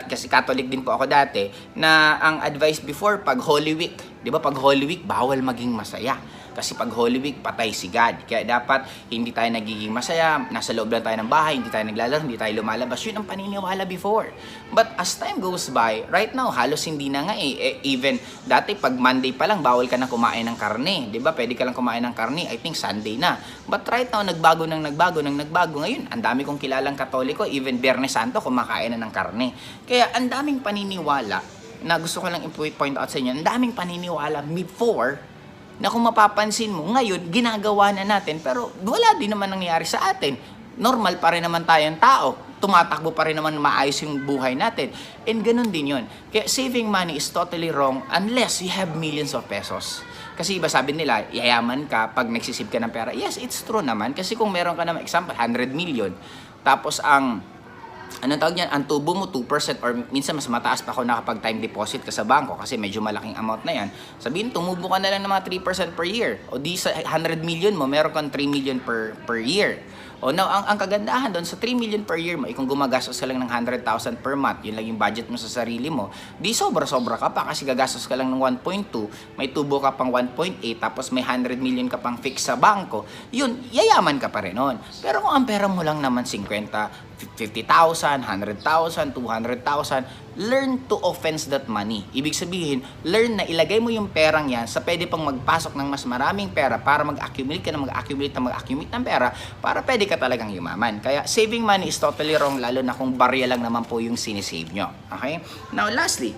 Kasi Catholic din po ako dati, na ang advice before pag Holy Week, di ba? Pag Holy Week bawal maging masaya. Kasi pag Holy Week, patay si God. Kaya dapat hindi tayo nagiging masaya, nasa loob lang tayo ng bahay, hindi tayo naglalaro, hindi tayo lumalabas. Yun ang paniniwala before. But as time goes by, right now, halos hindi na nga even dati, pag Monday pa lang, bawal ka na kumain ng karne. Diba? Pwede ka lang kumain ng karne, I think Sunday na. But right now, nagbago. Ngayon, ang dami kong kilalang Katoliko, even Biyernes Santo, kumakain na ng karne. Kaya ang daming paniniwala, na gusto ko lang i-point out sa inyo, ang daming paniniwala before, na kung mapapansin mo, ngayon, ginagawa na natin, pero wala din naman nangyayari sa atin. Normal pa rin naman tayong tao. Tumatakbo pa rin naman maayos yung buhay natin. And ganun din yun. Kaya saving money is totally wrong unless you have millions of pesos. Kasi iba sabi nila, yayaman ka pag nagsisip ka ng pera. Yes, it's true naman. Kasi kung meron ka naman, example, 100 million. Tapos anong tawag niyan? Ang tubo mo 2% or minsan mas mataas pa ako nakapag time deposit ka sa bangko kasi medyo malaking amount na yan. Sabihin, tumubo ka na lang ng mga 3% per year. O di sa 100 million mo, meron kang 3 million per year. O now, ang kagandahan doon sa 3 million per year mo, kung gumagastos ka lang ng 100,000 per month, yun lang yung budget mo sa sarili mo, di sobra-sobra ka pa kasi gagastos ka lang ng 1.2, may tubo ka pang 1.8, tapos may 100 million ka pang fix sa bangko, yun, yayaman ka pa rin nun. Pero kung ang pera mo lang naman 50, 50,000, 100,000, 200,000, learn to offense that money. Ibig sabihin, learn na ilagay mo yung perang yan sa pwede pang magpasok ng mas maraming pera para mag-accumulate ka na mag-accumulate ng pera para pwede ka talagang yumaman. Kaya saving money is totally wrong, lalo na kung barya lang naman po yung sinisave nyo. Okay? Now lastly,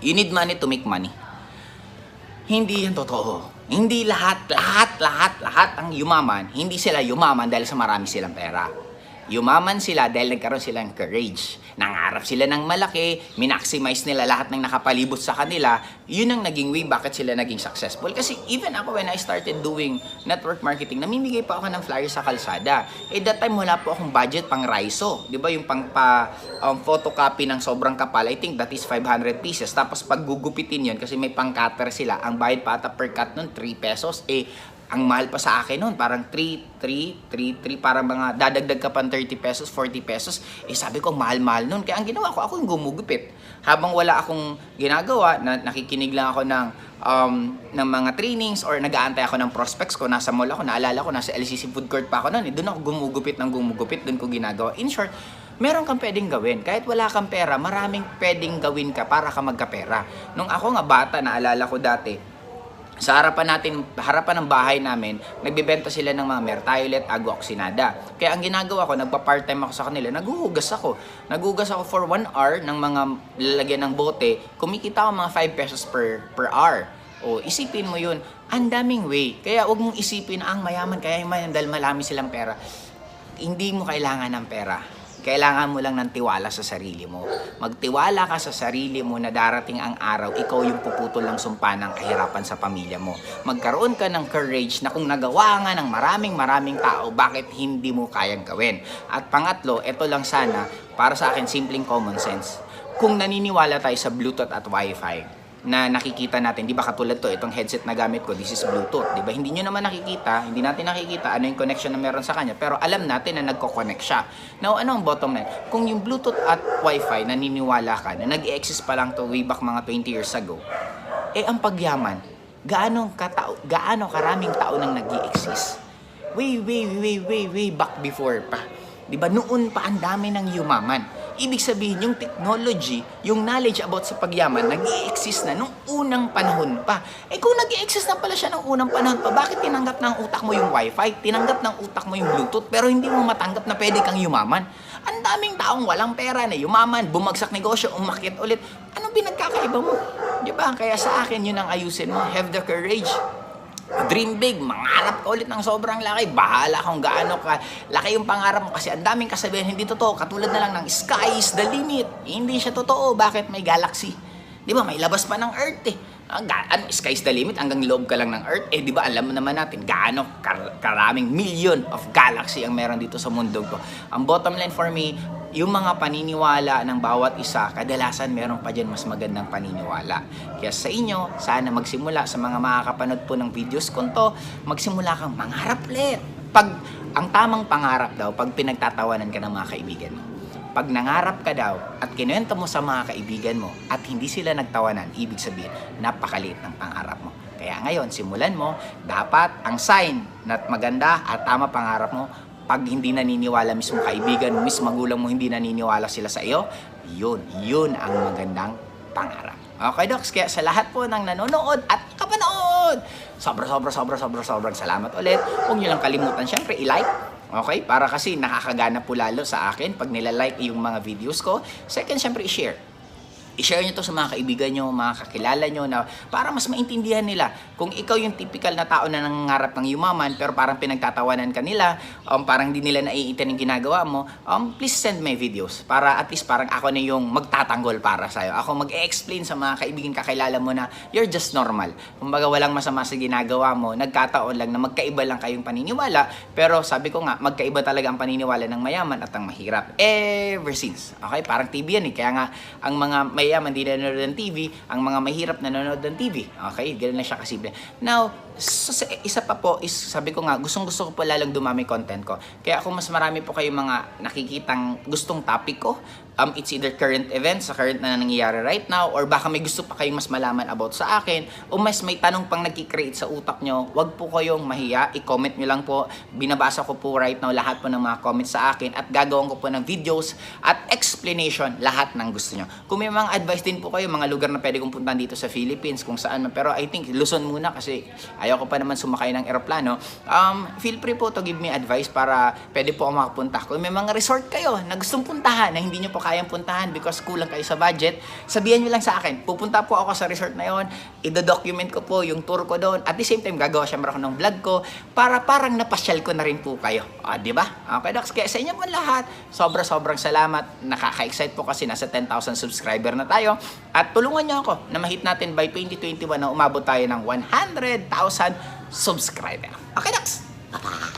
you need money to make money. Hindi yan totoo. Hindi lahat ang yumaman, hindi sila yumaman dahil sa marami silang pera. Yumaman sila dahil nagkaroon silang courage. Nangarap sila ng malaki, minaximize nila lahat ng nakapalibot sa kanila. Yun ang naging way bakit sila naging successful. Kasi even ako when I started doing network marketing, namimigay pa ako ng flyers sa kalsada. That time wala po akong budget pang raiso. Di ba yung photocopy ng sobrang kapal, I think that is 500 pieces. Tapos pag gugupitin yun, kasi may pang-cutter sila, ang bayad pa ata per cut nun, 3 pesos. Ang mahal pa sa akin noon, parang 3, parang mga dadagdag ka pang 30 pesos, 40 pesos. Sabi ko, mahal-mahal noon. Kaya ang ginawa ko, ako yung gumugupit. Habang wala akong ginagawa, nakikinig lang ako ng mga trainings or nag-aantay ako ng prospects ko, nasa mall ako, naalala ko, nasa LCC food court pa ako noon. Doon ako gumugupit, doon ko ginagawa. In short, meron kang pwedeng gawin. Kahit wala kang pera, maraming pwedeng gawin ka para ka magkapera. Nung ako nga bata, naalala ko dati, sa harapan ng bahay namin, nagbebenta sila ng mga Mertiolet, Agua Oxinada. Kaya ang ginagawa ko, nagpa-part-time ako sa kanila, naghuhugas ako for 1 hour ng mga lalagyan ng bote, kumikita ako mga 5 pesos per hour. O, isipin mo yun, ang daming way. Kaya huwag mong isipin, ang mayaman, kaya yung dahil malami silang pera. Hindi mo kailangan ng pera. Kailangan mo lang ng tiwala sa sarili mo. Magtiwala ka sa sarili mo na darating ang araw, ikaw yung puputol ng sumpa ng kahirapan sa pamilya mo. Magkaroon ka ng courage na kung nagawa nga ng maraming tao, bakit hindi mo kayang gawin? At pangatlo, ito lang sana, para sa akin, simpleng common sense. Kung naniniwala tayo sa Bluetooth at Wi-Fi, na nakikita natin, di ba katulad to, itong headset na gamit ko, this is Bluetooth, di ba? Hindi nyo naman nakikita, hindi natin nakikita ano yung connection na meron sa kanya, pero alam natin na nagko-connect siya. Now, ano ang bottom line? Kung yung Bluetooth at Wi-Fi, naniniwala ka na nag-exist pa lang to way back mga 20 years ago, ang pagyaman, gaano karaming tao nang nag-i-exist? way back before pa. Di ba? Noon pa ang dami ng yumaman. Ibig sabihin, yung technology, yung knowledge about sa pagyaman, nag-i-exist na nung unang panahon pa. Eh kung nag-i-exist na pala siya nung unang panahon pa, bakit tinanggap ng utak mo yung wifi? Tinanggap ng utak mo yung bluetooth, pero hindi mo matanggap na pwede kang yumaman? Ang daming taong walang pera na yumaman, bumagsak negosyo, umakyat ulit. Anong pinagkakaiba mo? Diba? Kaya sa akin, yun ang ayusin mo. Have the courage. Dream big, mangarap ka ulit ng sobrang laki. Bahala kung gaano ka laki yung pangarap mo kasi ang daming kasabihan hindi totoo. Katulad na lang ng sky is the limit. Hindi siya totoo. Bakit? May galaxy. Di ba? May labas pa ng Earth eh. Sky is the limit, hanggang loob ka lang ng Earth. Eh, di ba, alam mo naman natin gaano karaming million of galaxy ang meron dito sa mundo ko. Ang bottom line for me, yung mga paniniwala ng bawat isa, kadalasan meron pa dyan mas magandang paniniwala. Kaya sa inyo, sana magsimula sa mga makakapanood po ng videos ko to, magsimula kang mangarap ulit. Ang tamang pangarap daw, pag pinagtatawanan ka ng mga kaibigan mo. Pag nangarap ka daw at kinuwento mo sa mga kaibigan mo at hindi sila nagtawanan, ibig sabihin, napakaliit ng pangarap mo. Kaya ngayon, simulan mo, dapat ang sign na maganda at tama pangarap mo, pag hindi naniniwala mismo kaibigan mo, mismo magulang mo, hindi naniniwala sila sa iyo, yun ang magandang pangarap. Okay, Docs? Kaya sa lahat po ng nanonood at kapanood, sobrang salamat ulit. Huwag nyo lang kalimutan, syempre, i-like. Okay? Para kasi nakakagana po lalo sa akin pag nilalike yung mga videos ko. Second, syempre, i-share. I-share nyo to sa mga kaibigan nyo, mga kakilala nyo na para mas maintindihan nila. Kung ikaw yung typical na tao na nangangarap ng yumaman pero parang pinagtatawanan ka nila, parang hindi nila naiintindihan yung ginagawa mo, please send my videos para at least parang ako na yung magtatanggol para sa'yo. Ako mag-e-explain sa mga kaibigan kakilala mo na you're just normal. Kumbaga walang masama sa ginagawa mo, nagkataon lang na magkaiba lang kayong paniniwala, pero sabi ko nga, magkaiba talaga ang paniniwala ng mayaman at ang mahirap. Ever since. Okay? Parang TV yan eh. Kaya nga, ang mga mayaman hindi nanonood ng TV, ang mga mahirap nanonood ng TV. Okay? Ganun na siya kasimple. Now, isa pa po is, sabi ko nga, gustong-gusto ko po lalang dumami content ko. Kaya kung mas marami po kayong mga nakikitang gustong topic ko, it's either current events, sa current na nangyayari right now, or baka may gusto pa kayong mas malaman about sa akin, o mas may tanong pang nagkikreate sa utak nyo, wag po kayong mahiya, i-comment nyo lang po. Binabasa ko po right now lahat po ng mga comments sa akin at gagawin ko po ng videos at explanation lahat ng gusto nyo. Kung may mga advice din po kayo, mga lugar na pwede kong puntahan dito sa Philippines, kung saan man, pero I think Luzon muna kasi ayaw ko pa naman sumakay ng eroplano. Feel free po to give me advice para pwede po ako makapunta. Kung may mga resort kayo na gustong puntahan na hindi nyo po kayang puntahan because kulang kayo sa budget, sabihan nyo lang sa akin. Pupunta po ako sa resort na yon, i-document ko po yung tour ko doon. At the same time, gagawa siya ako ng vlog ko para parang napasyal ko na rin po kayo. Di ba? Okay, Docs. Kaya sa inyo po lahat, sobrang salamat. Nakaka-excite po kasi nasa 10,000 subscriber na tayo. At tulungan nyo ako na ma-hit natin by 2021 na umabot tayo ng 100,000 subscriber. Okay, Docs? Bye-bye!